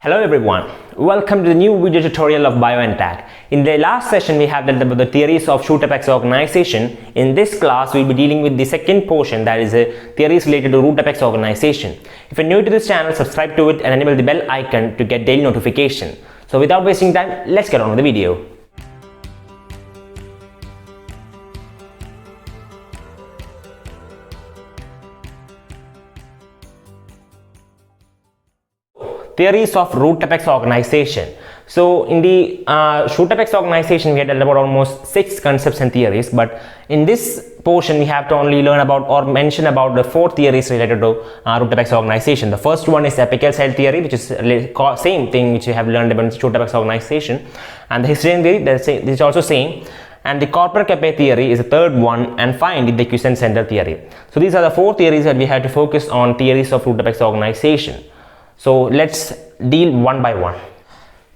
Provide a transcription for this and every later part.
Hello everyone, welcome to the new video tutorial of Bio and Tech. In the last session we have dealt about the theories of shoot apex organization. In this class we will be dealing with the second portion, that is theories related to root apex organization. If you are new to this channel, subscribe to it and enable the bell icon to get daily notification. So without wasting time, let's get on with the video. Theories of root apex organization. So in the shoot apex organization we had about almost 6 concepts and theories, but in this portion we have to only learn about or mention about the 4 theories related to root apex organization. The first one is apical cell theory, which is same thing which we have learned about shoot apex organization, and the Hessian theory, this is also same. And the corpor-cape theory is the third one, and finally the quiescent center theory. So these are the 4 theories that we had to focus on, theories of root apex organization. So let's deal one by one.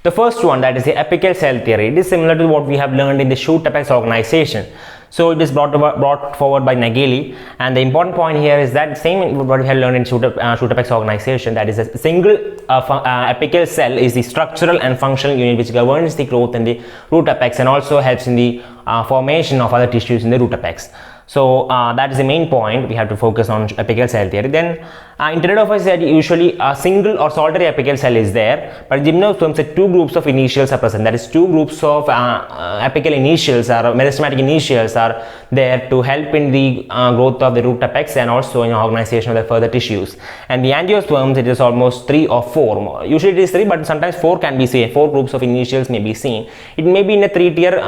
The first one, that is the apical cell theory. It is similar to what we have learned in the shoot apex organization. So it is brought forward by Nageli, and the important point here is that same what we have learned in shoot apex organization, that is a single apical cell is the structural and functional unit which governs the growth in the root apex and also helps in the formation of other tissues in the root apex. So that is the main point. We have to focus on apical cell theory. Then in pteridophytes that usually a single or solitary apical cell is there, but in gymnosperms 2 groups of initials are present. That is 2 groups of apical initials or meristematic initials are there to help in the growth of the root apex and also in organization of the further tissues. And the angiosperms it is almost 3 or 4. Usually it is 3, but sometimes 4 can be seen. 4 groups of initials may be seen. It may be in a 3-tier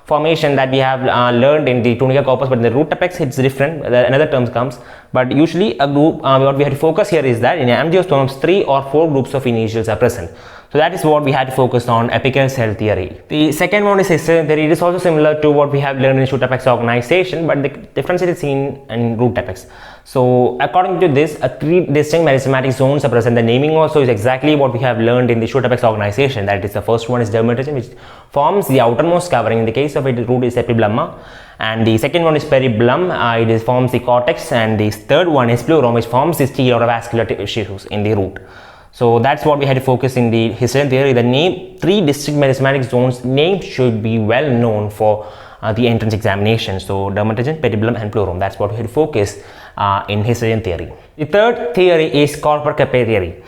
formation that we have learned in the tunica corpus, but in the root apex it's different. Another term comes, but usually a group what we have to focus here is that in angiosperms 3 or 4 groups of initials are present. So that is what we had to focus on, apical cell theory. The second one is Hessian theory. It is also similar to what we have learned in shoot apex organization, but the difference is seen in root apex. So according to this, 3 distinct meristematic zones are present. The naming also is exactly what we have learned in the shoot apex organization. That is, the first one is dermatogen, which forms the outermost covering. In the case of it, the root is epiblema, and the second one is peribulum. It forms the cortex, and the third one is pleurum, which forms the stereovascular tissues in the root. So that's what we had to focus in the Hessian theory. The name 3 distinct meristematic zones names should be well known for the entrance examination. So dermatogen, peribulum and pleurum, that's what we had to focus in Hessian theory. The third theory is corpor-cape theory.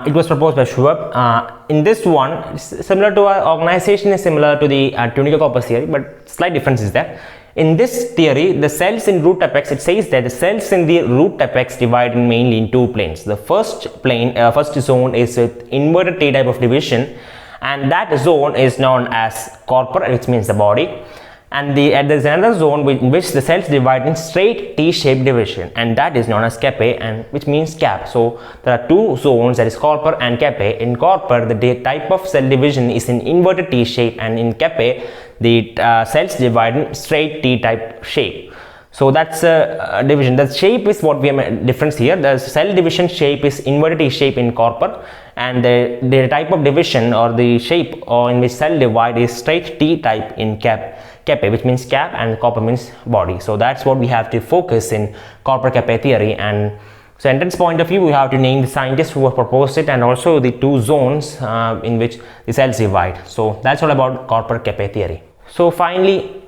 It was proposed by Schwab. In this one, similar to our organization is similar to the tunica corpus theory, but slight difference is there. In this theory, the cells in root apex, it says that the cells in the root apex divide mainly in 2 planes. The first plane, first zone is with inverted T type of division, and that zone is known as corpor, which means the body. And there is another zone in which the cells divide in straight T-shaped division, and that is known as cape, and which means cap. So there are 2 zones, that is corpor and cape. In corpor, the type of cell division is in inverted T shape, and in cape the cells divide in straight T type shape. So that's a division. The shape is what we have difference here. The cell division shape is inverted T shape in corpor, and the type of division or the shape in which cell divide is straight T type in cape, which means cap, and corpor means body. So that's what we have to focus in corpor-cape theory. And so entrance point of view, we have to name the scientists who have proposed it and also the 2 zones in which the cells divide. So that's all about corpor-cape theory. So finally,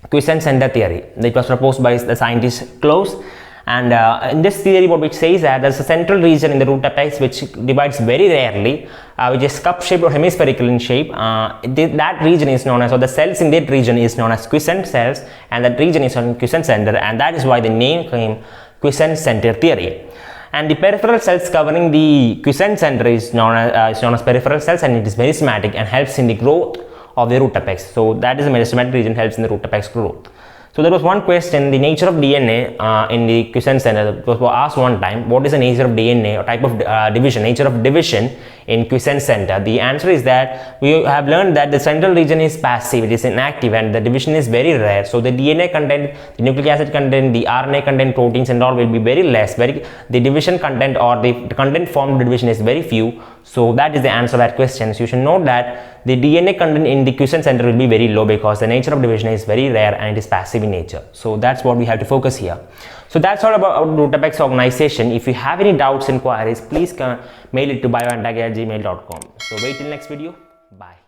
quiescent center theory. It was proposed by the scientist Close, and in this theory what it says that there is a central region in the root apex which divides very rarely, which is cup shaped or hemispherical in shape. That region is known as, or the cells in that region is known as quiescent cells, and that region is on quiescent center, and that is why the name came quiescent center theory. And the peripheral cells covering the quiescent center is known as peripheral cells, and it is meristematic and helps in the growth of the root apex. So that is the meristematic region, helps in the root apex growth. So there was one question, the nature of DNA in the quiescent center. It was asked one time, what is the nature of DNA or type of division, nature of division in quiescent center? The answer is that we have learned that the central region is passive, it is inactive, and the division is very rare. So the DNA content, the nucleic acid content, the RNA content, proteins and all will be very less. The division content or the content formed division is very few. So that is the answer to that question. So you should note that the DNA content in the quiescent center will be very low because the nature of division is very rare and it is passive in nature. So that's what we have to focus here. So that's all about root apex organization. If you have any doubts, inquiries, please mail it to bioandag@gmail.com. So wait till next video. Bye.